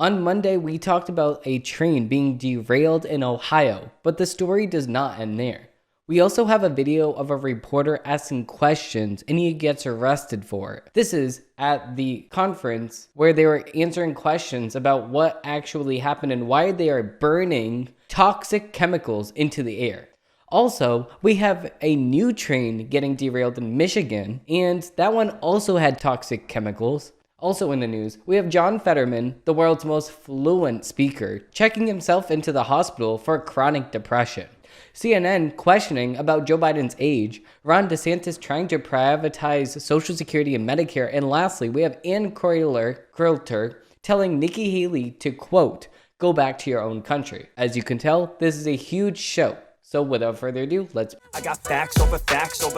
On Monday, we talked about a train being derailed in Ohio, but the story does not end there. We also have a video of a reporter asking questions and he gets arrested for it. This is at the conference where they were answering questions about what actually happened and why they are burning toxic chemicals into the air. Also, we have a new train getting derailed in Michigan, and that one also had toxic chemicals. Also in the news, we have John Fetterman, the world's most fluent speaker, checking himself into the hospital for chronic depression. CNN questioning about Joe Biden's age, Ron DeSantis trying to privatize Social Security and Medicare, and lastly, we have Ann Coulter telling Nikki Haley to, quote, go back to your own country. As you can tell, this is a huge show. So without further ado, I got facts over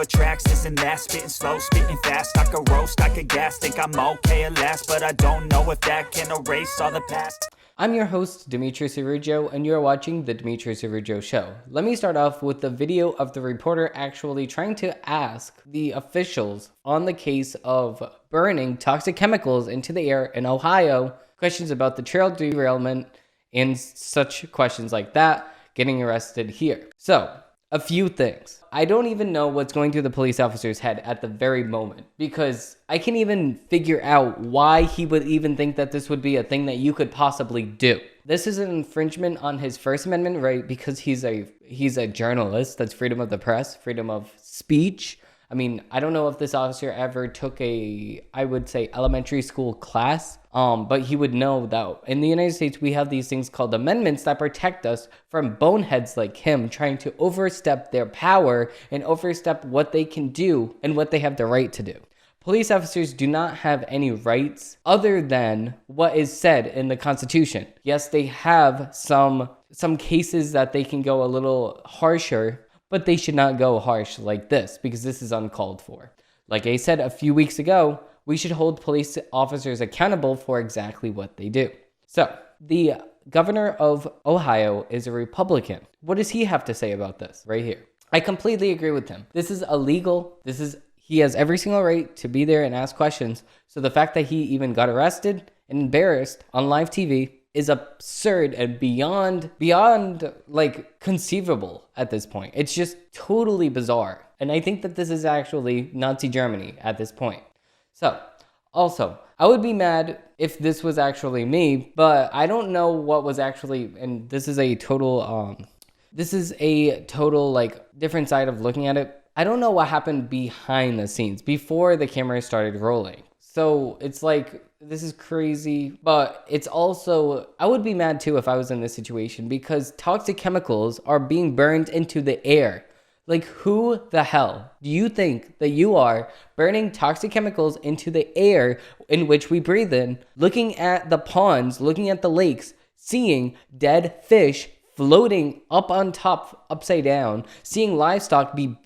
tracks, this and that, spitting slow, spitting fast, I could roast, I could gas, think I'm okay at last, but I don't know if that can erase all the past. I'm your host, Dimitri Cerrujo, and you're watching The Dimitri Cerrujo Show. Let me start off with the video of the reporter actually trying to ask the officials on the case of burning toxic chemicals into the air in Ohio, questions about the trail derailment and such questions like that, getting arrested here. So, a few things. I don't even know what's going through the police officer's head at the very moment, because I can't even figure out why he would even think that this would be a thing that you could possibly do. This is an infringement on his First Amendment right because he's a journalist. That's freedom of the press, freedom of speech. I mean, I don't know if this officer ever took I would say, elementary school class, but he would know that in the United States, we have these things called amendments that protect us from boneheads like him trying to overstep their power and overstep what they can do and what they have the right to do. Police officers do not have any rights other than what is said in the Constitution. Yes, they have some cases that they can go a little harsher, but they should not go harsh like this because this is uncalled for. Like I said a few weeks ago, we should hold police officers accountable for exactly what they do. So, the governor of Ohio is a Republican. What does he have to say about this right here? I completely agree with him. This is illegal. He has every single right to be there and ask questions. So the fact that he even got arrested and embarrassed on live TV is absurd and beyond like conceivable at this point. It's just totally bizarre. And I think that this is actually Nazi Germany at this point. So, also, I would be mad if this was actually me, but I don't know what was actually, and this is a total like different side of looking at it. I don't know what happened behind the scenes before the camera started rolling. So it's like, this is crazy, but it's also, I would be mad too if I was in this situation because toxic chemicals are being burned into the air. Like, who the hell do you think that you are burning toxic chemicals into the air in which we breathe in, looking at the ponds, looking at the lakes, seeing dead fish floating up on top, upside down, seeing livestock be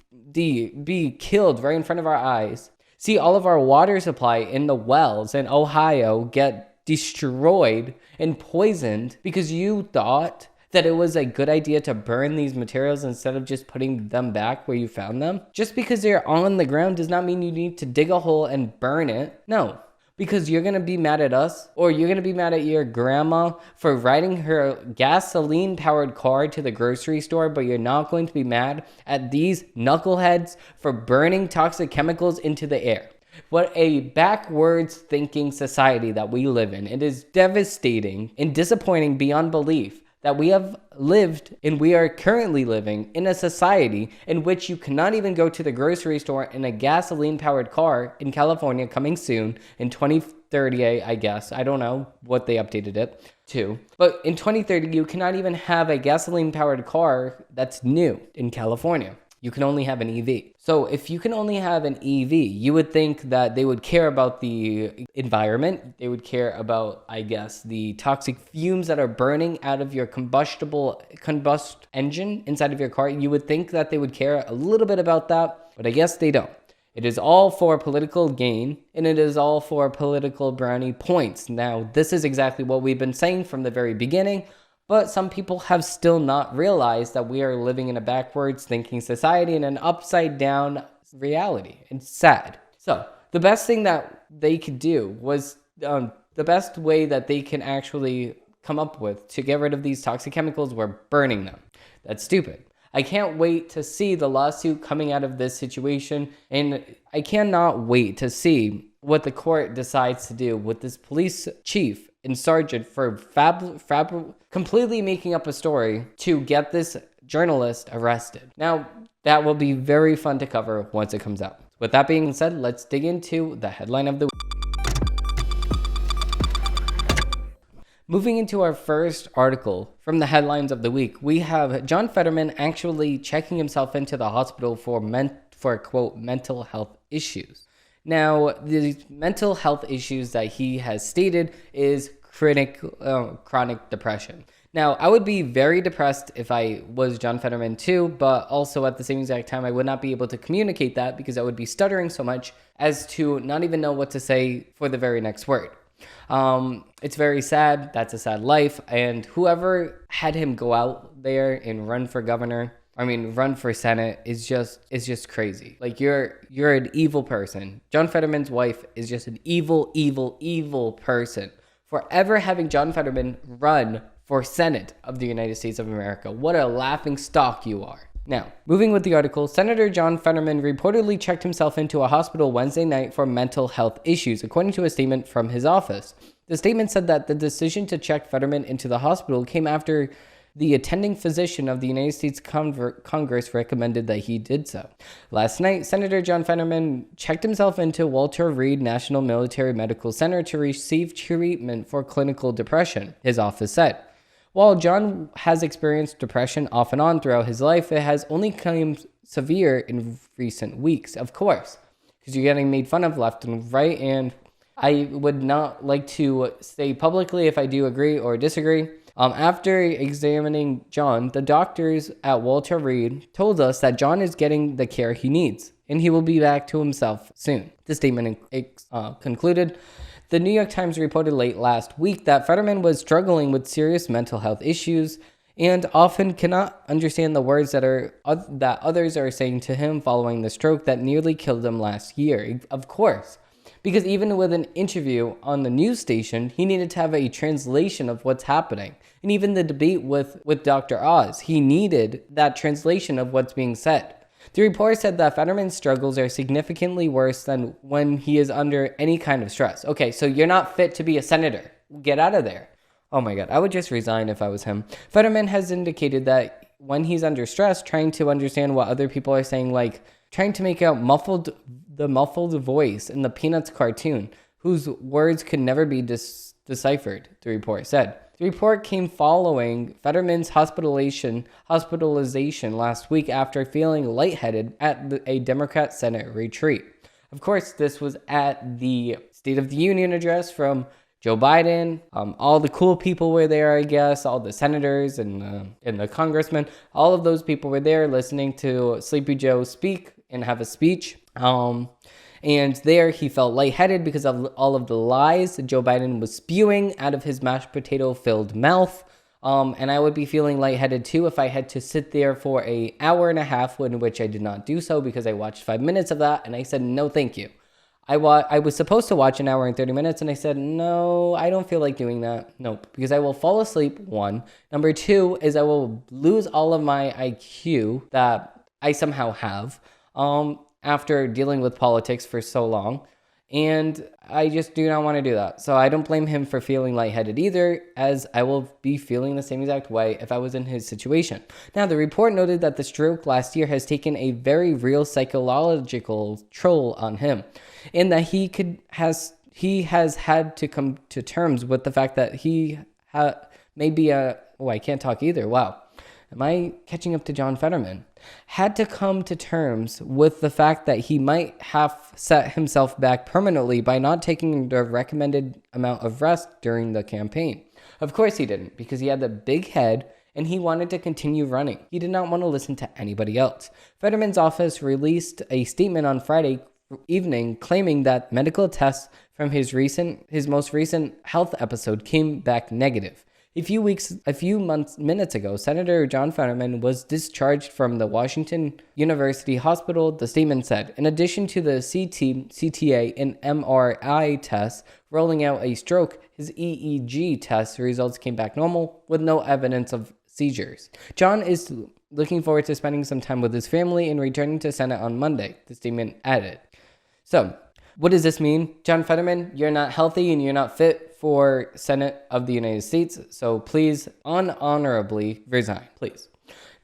killed right in front of our eyes, see all of our water supply in the wells in Ohio get destroyed and poisoned because you thought that it was a good idea to burn these materials instead of just putting them back where you found them? Just because they're on the ground does not mean you need to dig a hole and burn it. No, because you're going to be mad at us, or you're going to be mad at your grandma for riding her gasoline-powered car to the grocery store, but you're not going to be mad at these knuckleheads for burning toxic chemicals into the air. What a backwards thinking society that we live in. It is devastating and disappointing beyond belief that we have lived and we are currently living in a society in which you cannot even go to the grocery store in a gasoline-powered car in California coming soon in 2030, I guess. I don't know what they updated it to. But in 2030, you cannot even have a gasoline-powered car that's new in California. You can only have an EV. So if you can only have an EV, you would think that they would care about the environment. They would care about, I guess, the toxic fumes that are burning out of your combust engine inside of your car. You would think that they would care a little bit about that, but I guess they don't. It is all for political gain, and it is all for political brownie points. Now, this is exactly what we've been saying from the very beginning. But some people have still not realized that we are living in a backwards thinking society in an upside down reality. It's sad. So the best thing that they could do was, the the best way that they can actually come up with to get rid of these toxic chemicals were burning them. That's stupid. I can't wait to see the lawsuit coming out of this situation, and I cannot wait to see what the court decides to do with this police chief and sergeant for completely making up a story to get this journalist arrested. Now, that will be very fun to cover once it comes out. With that being said, let's dig into the headline of the week. Moving into our first article from the headlines of the week, we have John Fetterman actually checking himself into the hospital for quote, mental health issues. Now, the mental health issues that he has stated is chronic depression. Now, I would be very depressed if I was John Fetterman too, but also at the same exact time, I would not be able to communicate that because I would be stuttering so much as to not even know what to say for the very next word. It's very sad. That's a sad life. And whoever had him go out there and run for Senate is just crazy. Like you're an evil person. John Fetterman's wife is just an evil person for ever having John Fetterman run for Senate of the United States of America. What a laughing stock you are. Now, moving with the article, Senator John Fetterman reportedly checked himself into a hospital Wednesday night for mental health issues, according to a statement from his office. The statement said that the decision to check Fetterman into the hospital came after the attending physician of the United States Congress recommended that he did so. Last night, Senator John Fetterman checked himself into Walter Reed National Military Medical Center to receive treatment for clinical depression, his office said. While John has experienced depression off and on throughout his life, it has only become severe in recent weeks, of course, because you're getting made fun of left and right, and I would not like to say publicly if I do agree or disagree. After examining John, the doctors at Walter Reed told us that John is getting the care he needs, and he will be back to himself soon. The statement concluded. The New York Times reported late last week that Fetterman was struggling with serious mental health issues and often cannot understand the words that others are saying to him following the stroke that nearly killed him last year. Of course, because even with an interview on the news station, he needed to have a translation of what's happening. And even the debate with Dr. Oz, he needed that translation of what's being said. The report said that Fetterman's struggles are significantly worse than when he is under any kind of stress. Okay, so you're not fit to be a senator. Get out of there. Oh my God, I would just resign if I was him. Fetterman has indicated that when he's under stress, trying to understand what other people are saying, like trying to make out the muffled voice in the Peanuts cartoon, whose words could never be deciphered, the report said. The report came following Fetterman's hospitalization last week after feeling lightheaded at a Democrat Senate retreat. Of course, this was at the State of the Union address from Joe Biden. All the cool people were there, I guess. All the senators and the congressmen. All of those people were there listening to Sleepy Joe speak and have a speech. And there he felt lightheaded because of all of the lies that Joe Biden was spewing out of his mashed potato-filled mouth. And I would be feeling lightheaded too if I had to sit there for an hour and a half, in which I did not do so because I watched 5 minutes of that and I said, no, thank you. I was supposed to watch an hour and 30 minutes and I said, no, I don't feel like doing that. Nope, because I will fall asleep, one. Number two is I will lose all of my IQ that I somehow have. After dealing with politics for so long, and I just do not want to do that. So I don't blame him for feeling lightheaded either, as I will be feeling the same exact way if I was in his situation. Now, the report noted that the stroke last year has taken a very real psychological toll on him, and that he has had to come to terms with the fact that he may be I can't talk either. Wow. Am I catching up to John Fetterman? Had to come to terms with the fact that he might have set himself back permanently by not taking the recommended amount of rest during the campaign. Of course he didn't, because he had the big head and he wanted to continue running. He did not want to listen to anybody else. Fetterman's office released a statement on Friday evening claiming that medical tests from his most recent health episode came back negative. A few minutes ago, Senator John Fetterman was discharged from the Washington University Hospital, the statement said. In addition to the CT, CTA, and MRI tests rolling out a stroke, his EEG test results came back normal with no evidence of seizures. John is looking forward to spending some time with his family and returning to Senate on Monday, the statement added. So, what does this mean? John Fetterman, you're not healthy and you're not fit for Senate of the United States, so please unhonorably resign, please.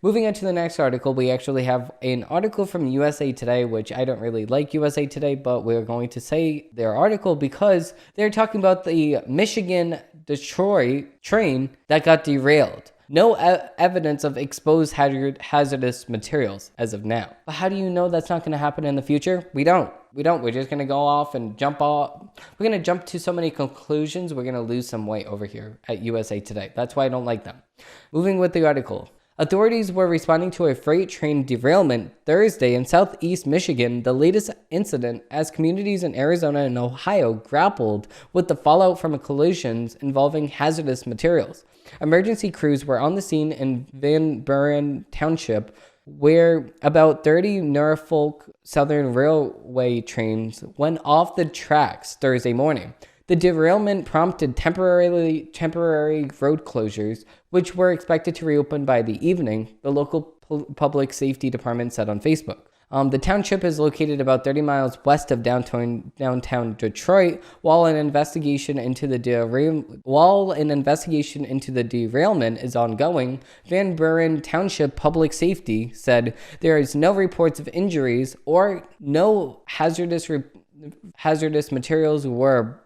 Moving on to the next article, we actually have an article from USA Today, which I don't really like USA Today, but we're going to say their article because they're talking about the Michigan-Detroit train that got derailed. No evidence of exposed hazardous materials as of now. But how do you know that's not going to happen in the future? We don't. We're just going to go off and jump off. We're going to jump to so many conclusions. We're going to lose some weight over here at USA Today. That's why I don't like them. Moving with the article. Authorities were responding to a freight train derailment Thursday in southeast Michigan, the latest incident as communities in Arizona and Ohio grappled with the fallout from collisions involving hazardous materials. Emergency crews were on the scene in Van Buren Township, where about 30 Norfolk Southern Railway trains went off the tracks Thursday morning. The derailment prompted temporary road closures, which were expected to reopen by the evening, the local public safety department said on Facebook. The township is located about 30 miles west of downtown Detroit. While an investigation into the derailment is ongoing, Van Buren Township Public Safety said there is no reports of injuries or no hazardous materials were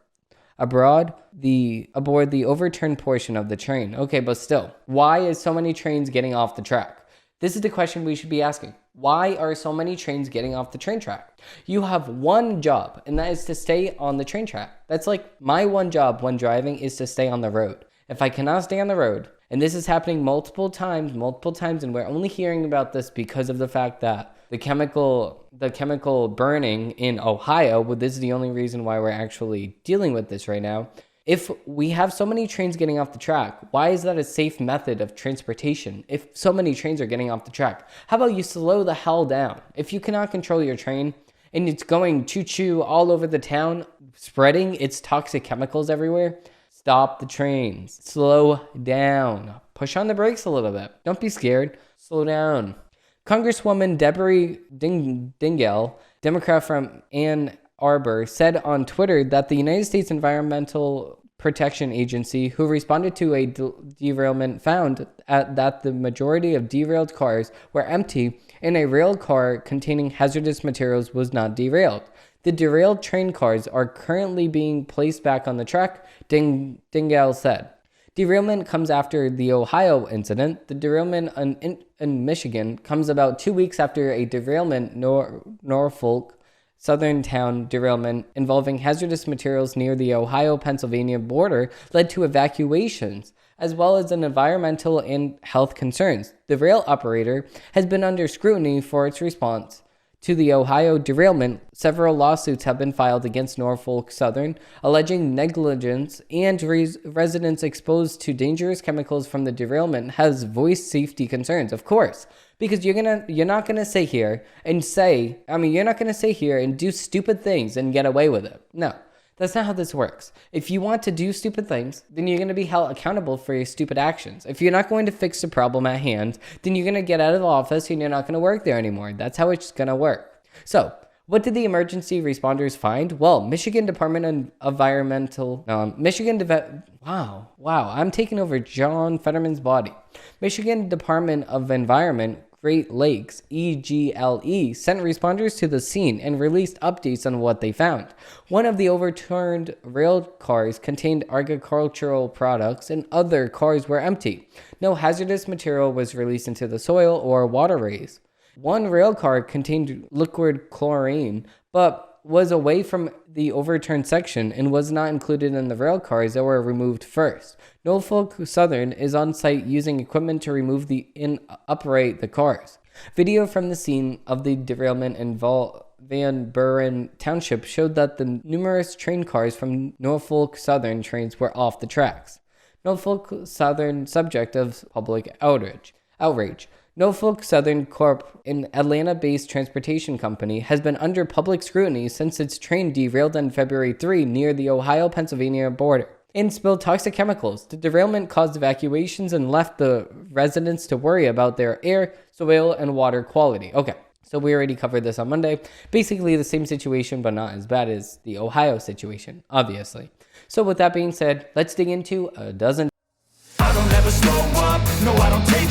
aboard the overturned portion of the train. Okay, but still, why is so many trains getting off the track? This is the question we should be asking. Why are so many trains getting off the train track? You have one job, and that is to stay on the train track. That's like my one job when driving is to stay on the road. If I cannot stay on the road, and this is happening multiple times, and we're only hearing about this because of the fact that the chemical burning in Ohio, well, this is the only reason why we're actually dealing with this right now. If we have so many trains getting off the track, why is that a safe method of transportation? If so many trains are getting off the track, how about you slow the hell down? If you cannot control your train and it's going choo-choo all over the town, spreading its toxic chemicals everywhere, stop the trains. Slow down. Push on the brakes a little bit. Don't be scared. Slow down. Congresswoman Deborah Dingell, Democrat from Ann Arbor, said on Twitter that the United States Environmental Protection Agency, who responded to a derailment, found that the majority of derailed cars were empty and a rail car containing hazardous materials was not derailed. The derailed train cars are currently being placed back on the track, Dingell said. Derailment comes after the Ohio incident. The derailment in Michigan comes about 2 weeks after a derailment Norfolk Southern town derailment involving hazardous materials near the Ohio-Pennsylvania border led to evacuations, as well as environmental and health concerns. The rail operator has been under scrutiny for its response to the Ohio derailment. Several lawsuits have been filed against Norfolk Southern, alleging negligence, and residents exposed to dangerous chemicals from the derailment has voiced safety concerns. Of course, because you're not gonna sit here and do stupid things and get away with it. No, that's not how this works. If you want to do stupid things, then you're gonna be held accountable for your stupid actions. If you're not going to fix the problem at hand, then you're gonna get out of the office and you're not gonna work there anymore. That's how it's gonna work. So, what did the emergency responders find? Well, Michigan Department of Environmental, wow, I'm taking over John Fetterman's body. Michigan Department of Environment, Great Lakes, EGLE, sent responders to the scene and released updates on what they found. One of the overturned rail cars contained agricultural products and other cars were empty. No hazardous material was released into the soil or waterways. One rail car contained liquid chlorine, but was away from the overturned section and was not included in the rail cars that were removed first. Norfolk Southern is on site using equipment to remove and upright the cars. Video from the scene of the derailment in Van Buren Township showed that the numerous train cars from Norfolk Southern trains were off the tracks. Norfolk Southern subject of public outrage. Norfolk Southern Corp, an Atlanta-based transportation company, has been under public scrutiny since its train derailed on February 3 near the Ohio-Pennsylvania border and spilled toxic chemicals. The derailment caused evacuations and left the residents to worry about their air, soil, and water quality. Okay, so we already covered this on Monday. Basically the same situation, but not as bad as the Ohio situation, obviously. So with that being said, let's dig into a dozen. I don't ever slow up, no I don't take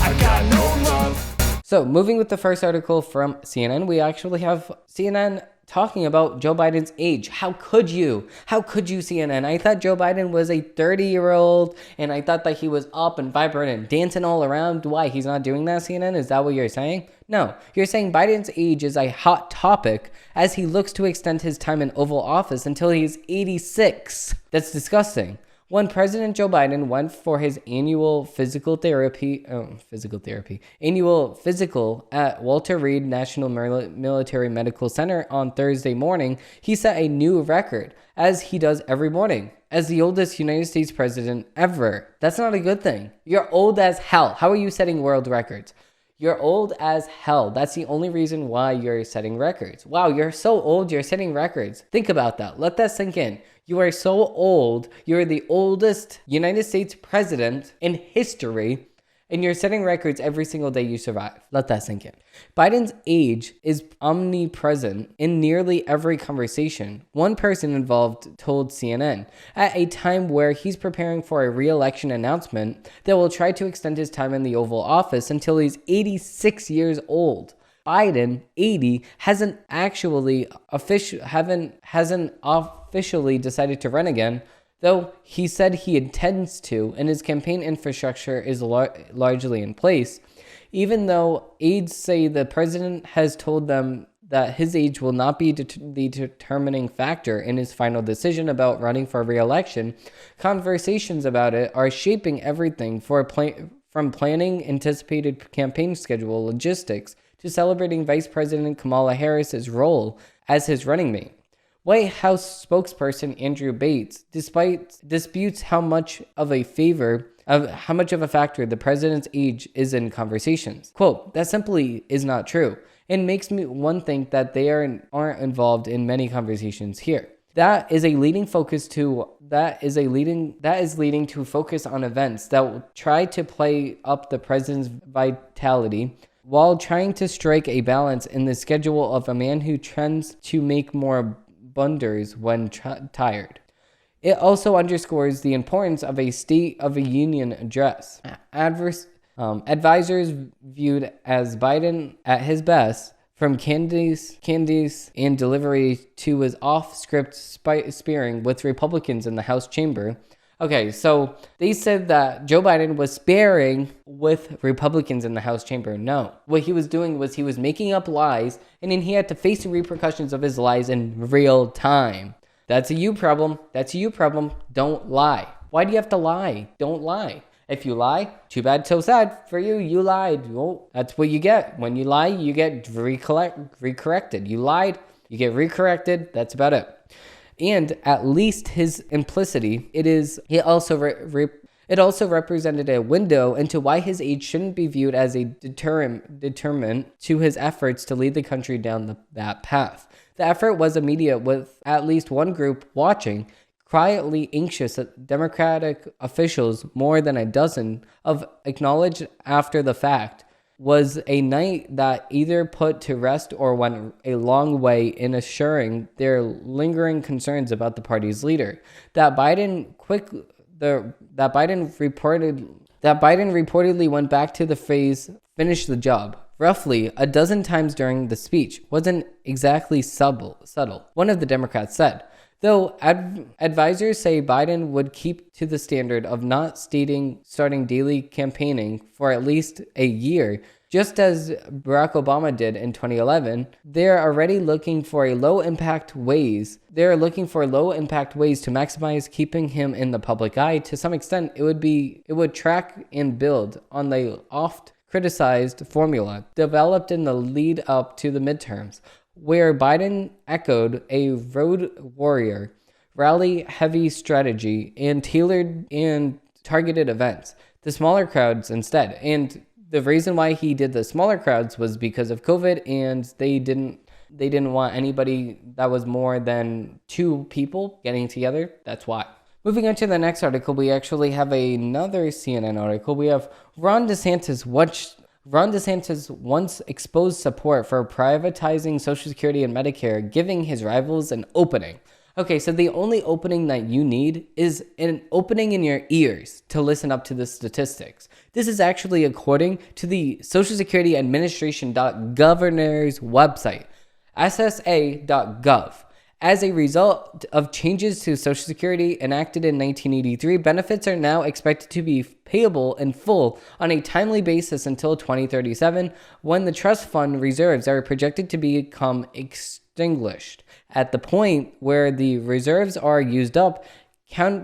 I got no love. So moving with the first article from CNN, we actually have CNN talking about Joe Biden's age. How could you? How could you, CNN? I thought Joe Biden was a 30-year-old, and I thought that he was up and vibrant and dancing all around. Why? He's not doing that, CNN? Is that what you're saying? No. You're saying Biden's age is a hot topic as he looks to extend his time in Oval Office until he's 86. That's disgusting. When President Joe Biden went for his annual physical at Walter Reed National Military Medical Center on Thursday morning, he set a new record, as he does every morning, as the oldest United States president ever. That's not a good thing. You're old as hell. How are you setting world records? You're old as hell. That's the only reason why you're setting records. Wow, you're so old, you're setting records. Think about that. Let that sink in. You are so old. You're the oldest United States president in history, and you're setting records every single day you survive. Let that sink in. Biden's age is omnipresent in nearly every conversation. One person involved told CNN, at a time where he's preparing for a re-election announcement that will try to extend his time in the Oval Office until he's 86 years old. Biden, 80, hasn't officially decided to run again, though he said he intends to, and his campaign infrastructure is largely in place. Even though aides say the president has told them that his age will not be the determining factor in his final decision about running for re-election, conversations about it are shaping everything from planning anticipated campaign schedule logistics to celebrating Vice President Kamala Harris's role as his running mate. White House spokesperson Andrew Bates disputes how much of a factor the president's age is in conversations. Quote, that simply is not true, and makes one think that they aren't involved in many conversations here. That is leading to focus on events that will try to play up the president's vitality while trying to strike a balance in the schedule of a man who tends to make more blunders when tired. It also underscores the importance of a State of the Union address. Advisors viewed as Biden at his best, from candies and delivery to his off-script sparring with Republicans in the House chamber. Okay, so they said that Joe Biden was sparring with Republicans in the House chamber. No. What he was doing was he was making up lies, and then he had to face the repercussions of his lies in real time. That's a you problem. That's a you problem. Don't lie. Why do you have to lie? Don't lie. If you lie, too bad, so sad for you. You lied. Well, that's what you get. When you lie, you get recorrected. You lied, you get recorrected. That's about it. And at least his implicity, it also represented a window into why his age shouldn't be viewed as a deterrent to his efforts to lead the country down that path. The effort was immediate, with at least one group watching, quietly anxious Democratic officials, more than a dozen, acknowledged after the fact. Was a night that either put to rest or went a long way in assuring their lingering concerns about the party's leader. That Biden reportedly went back to the phrase "finish the job" roughly a dozen times during the speech wasn't exactly subtle. One of the Democrats said, though advisors say Biden would keep to the standard of not starting daily campaigning for at least a year, just as Barack Obama did in 2011. They're already looking for low-impact ways to maximize keeping him in the public eye. To some extent, it would track and build on the oft-criticized formula developed in the lead up to the midterms, where Biden echoed a road warrior, rally-heavy strategy and targeted events, the smaller crowds instead. And the reason why he did the smaller crowds was because of COVID, and they didn't want anybody that was more than 2 people getting together. That's why. Moving on to the next article, we actually have another CNN article. We have Ron DeSantis once exposed support for privatizing Social Security and Medicare, giving his rivals an opening. Okay, so the only opening that you need is an opening in your ears to listen up to the statistics. This is actually according to the Social Security Administration.governor's website, ssa.gov. As a result of changes to Social Security enacted in 1983, benefits are now expected to be payable in full on a timely basis until 2037, when the trust fund reserves are projected to become extinguished. At the point where the reserves are used up,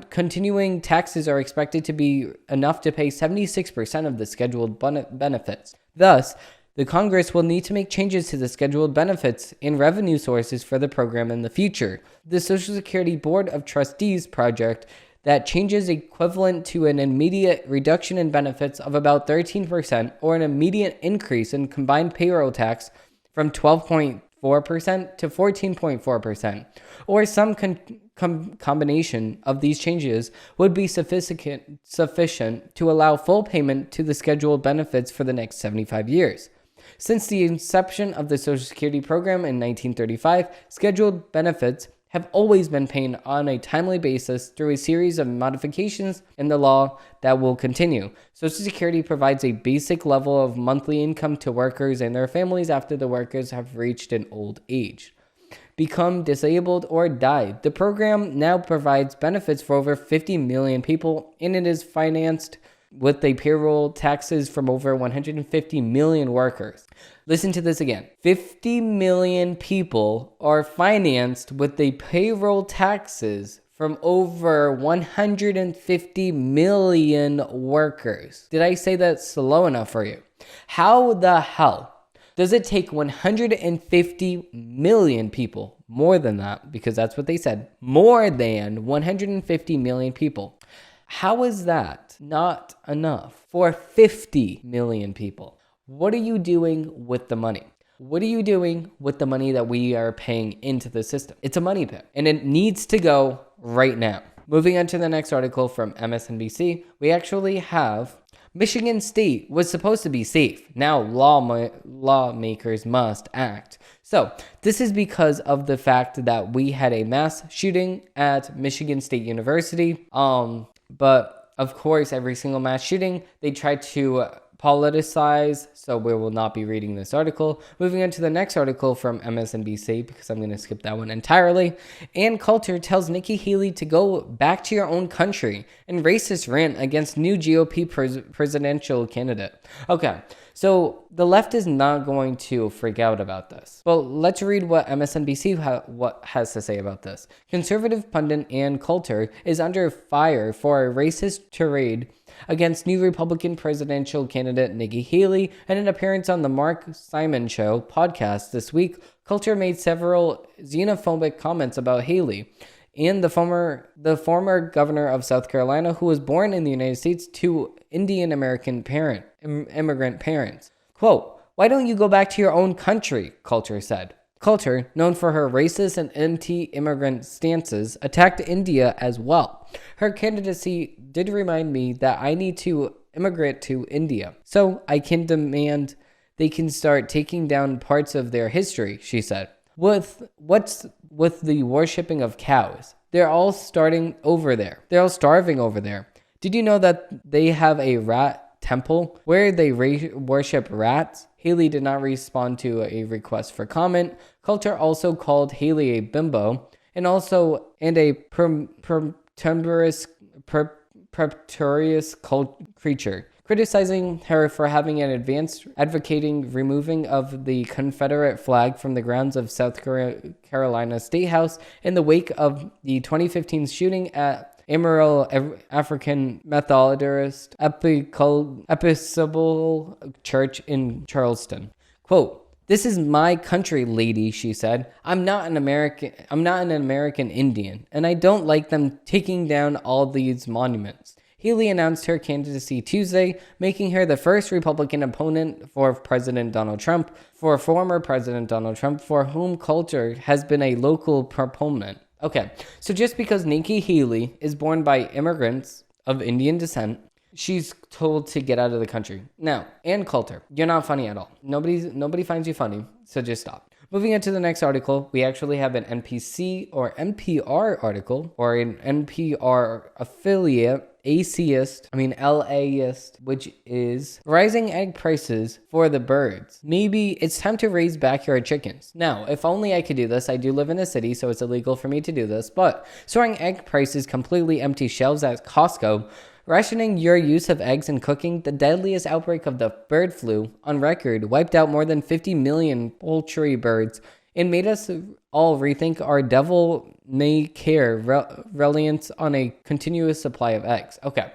continuing taxes are expected to be enough to pay 76% of the scheduled benefits. Thus, the Congress will need to make changes to the scheduled benefits and revenue sources for the program in the future. The Social Security Board of Trustees project that changes equivalent to an immediate reduction in benefits of about 13% or an immediate increase in combined payroll tax from 12.4% to 14.4%, or some combination of these changes would be sufficient to allow full payment to the scheduled benefits for the next 75 years. Since the inception of the Social Security program in 1935, scheduled benefits have always been paid on a timely basis through a series of modifications in the law that will continue. Social Security provides a basic level of monthly income to workers and their families after the workers have reached an old age, become disabled, or died. The program now provides benefits for over 50 million people, and it is financed with the payroll taxes from over 150 million workers. Listen to this again. 50 million people are financed with the payroll taxes from over 150 million workers. Did I say that slow enough for you? How the hell does it take 150 million people, more than that, because that's what they said, more than 150 million people? How is that not enough for 50 million people? What are you doing with the money? What are you doing with the money that we are paying into the system? It's a money pit, and it needs to go right now. Moving on to the next article from MSNBC, we actually have Michigan State was supposed to be safe. Now lawmakers must act. So this is because of the fact that we had a mass shooting at Michigan State University. But of course, every single mass shooting, they try to politicize, so we will not be reading this article. Moving on to the next article from MSNBC, because I'm going to skip that one entirely. Ann Coulter tells Nikki Haley to go back to your own country in racist rant against new GOP presidential candidate. Okay, so the left is not going to freak out about this. Well, let's read what MSNBC has to say about this. Conservative pundit Ann Coulter is under fire for a racist tirade against new Republican presidential candidate Nikki Haley. In an appearance on the Mark Simon Show podcast this week, Coulter made several xenophobic comments about Haley and the former governor of South Carolina, who was born in the United States to Indian American immigrant parents. Quote, "Why don't you go back to your own country?" Coulter said. Coulter, known for her racist and anti-immigrant stances, attacked India as well. Her candidacy did remind me that I need to immigrate to India, so I can demand they can start taking down parts of their history, she said. What's with the worshipping of cows? They're all starting over there. They're all starving over there. Did you know that they have a rat temple where they worship rats? Haley did not respond to a request for comment. Coulter also called Haley a bimbo and a preposterous creature, criticizing her for having an advance advocating removing of the Confederate flag from the grounds of South Carolina State House in the wake of the 2015 shooting at Amarillo African Methodist Episcopal Church in Charleston. Quote, "This is my country, lady," she said. I'm not an American Indian, and I don't like them taking down all these monuments." Haley announced her candidacy Tuesday, making her the first Republican opponent for President Donald Trump, for former President Donald Trump, for whom Coulter has been a local proponent. Okay, so just because Nikki Haley is born by immigrants of Indian descent, she's told to get out of the country. Now, Ann Coulter, you're not funny at all. Nobody finds you funny, so just stop. Moving on to the next article, we actually have an NPC or NPR article, or an NPR affiliate, LAist, which is rising egg prices for the birds. Maybe it's time to raise backyard chickens. Now, if only I could do this. I do live in a city, so it's illegal for me to do this, but soaring egg prices, completely empty shelves at Costco, rationing your use of eggs in cooking, the deadliest outbreak of the bird flu on record wiped out more than 50 million poultry birds and made us all rethink our devil may care reliance on a continuous supply of eggs. Okay,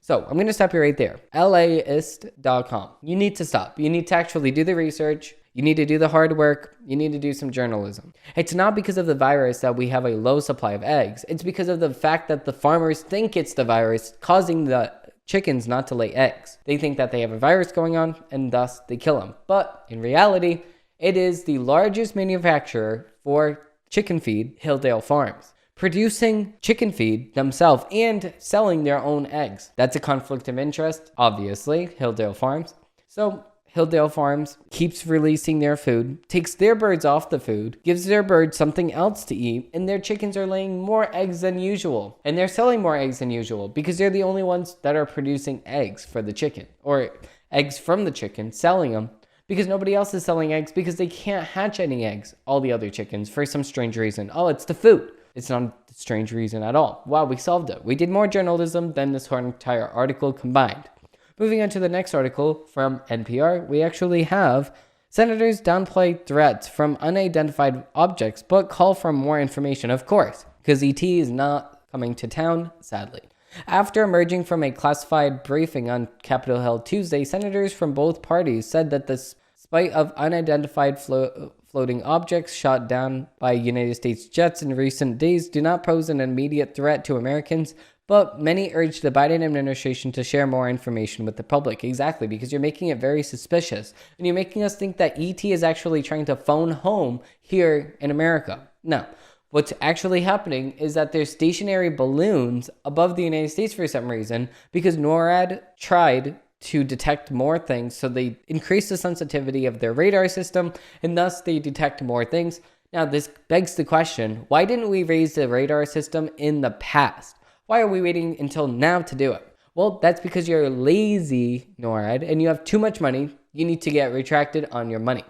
so I'm going to stop you right there. LAist.com. You need to stop. You need to actually do the research. You need to do the hard work. You need to do some journalism. It's not because of the virus that we have a low supply of eggs. It's because of the fact that the farmers think it's the virus causing the chickens not to lay eggs. They think that they have a virus going on and thus they kill them. But in reality, it is the largest manufacturer for chicken feed, Hilldale Farms, producing chicken feed themselves and selling their own eggs. That's a conflict of interest, obviously, Hilldale Farms. So Hilldale Farms keeps releasing their food, takes their birds off the food, gives their birds something else to eat, and their chickens are laying more eggs than usual. And they're selling more eggs than usual because they're the only ones that are producing eggs for the chicken, or eggs from the chicken, selling them, because nobody else is selling eggs because they can't hatch any eggs, all the other chickens, for some strange reason. Oh, it's the food. It's not a strange reason at all. Wow, we solved it. We did more journalism than this whole entire article combined. Moving on to the next article from NPR, we actually have senators downplay threats from unidentified objects, but call for more information, of course, because ET is not coming to town, sadly. After emerging from a classified briefing on Capitol Hill Tuesday, senators from both parties said that the spate of unidentified floating objects shot down by United States jets in recent days do not pose an immediate threat to Americans, but many urged the Biden administration to share more information with the public. Exactly, because you're making it very suspicious. And you're making us think that ET is actually trying to phone home here in America. No. What's actually happening is that there's stationary balloons above the United States for some reason, because NORAD tried to detect more things, so they increased the sensitivity of their radar system, and thus they detect more things. Now, this begs the question, why didn't we raise the radar system in the past? Why are we waiting until now to do it? Well, that's because you're lazy, NORAD, and you have too much money. You need to get retracted on your money.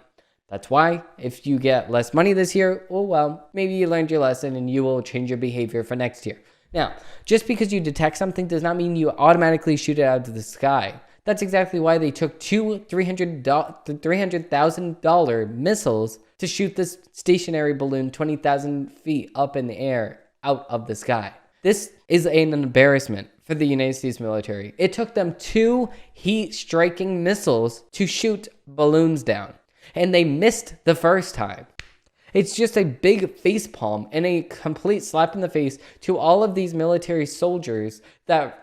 That's why if you get less money this year, oh well, maybe you learned your lesson and you will change your behavior for next year. Now, just because you detect something does not mean you automatically shoot it out of the sky. That's exactly why they took two $300,000 missiles to shoot this stationary balloon 20,000 feet up in the air out of the sky. This is an embarrassment for the United States military. It took them 2 heat-striking missiles to shoot balloons down, and they missed the first time. It's just a big facepalm and a complete slap in the face to all of these military soldiers that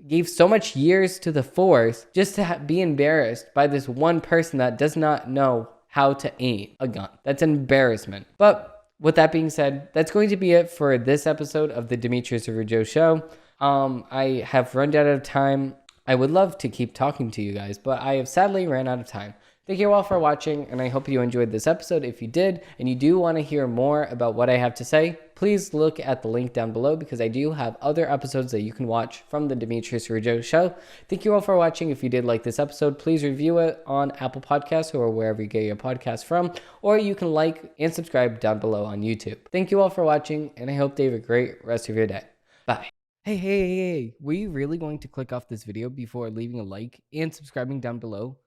gave so much years to the force just to be embarrassed by this one person that does not know how to aim a gun. That's an embarrassment. But with that being said, that's going to be it for this episode of the Demetrius Rougeau Show. I have run out of time. I would love to keep talking to you guys, but I have sadly ran out of time. Thank you all for watching, and I hope you enjoyed this episode. If you did, and you do want to hear more about what I have to say, please look at the link down below, because I do have other episodes that you can watch from the Demetrius Rougeau Show. Thank you all for watching. If you did like this episode, please review it on Apple Podcasts or wherever you get your podcasts from, or you can like and subscribe down below on YouTube. Thank you all for watching, and I hope you have a great rest of your day. Bye. Hey, were you really going to click off this video before leaving a like and subscribing down below?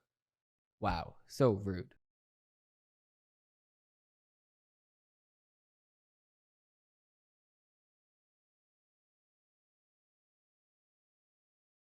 Wow, so rude.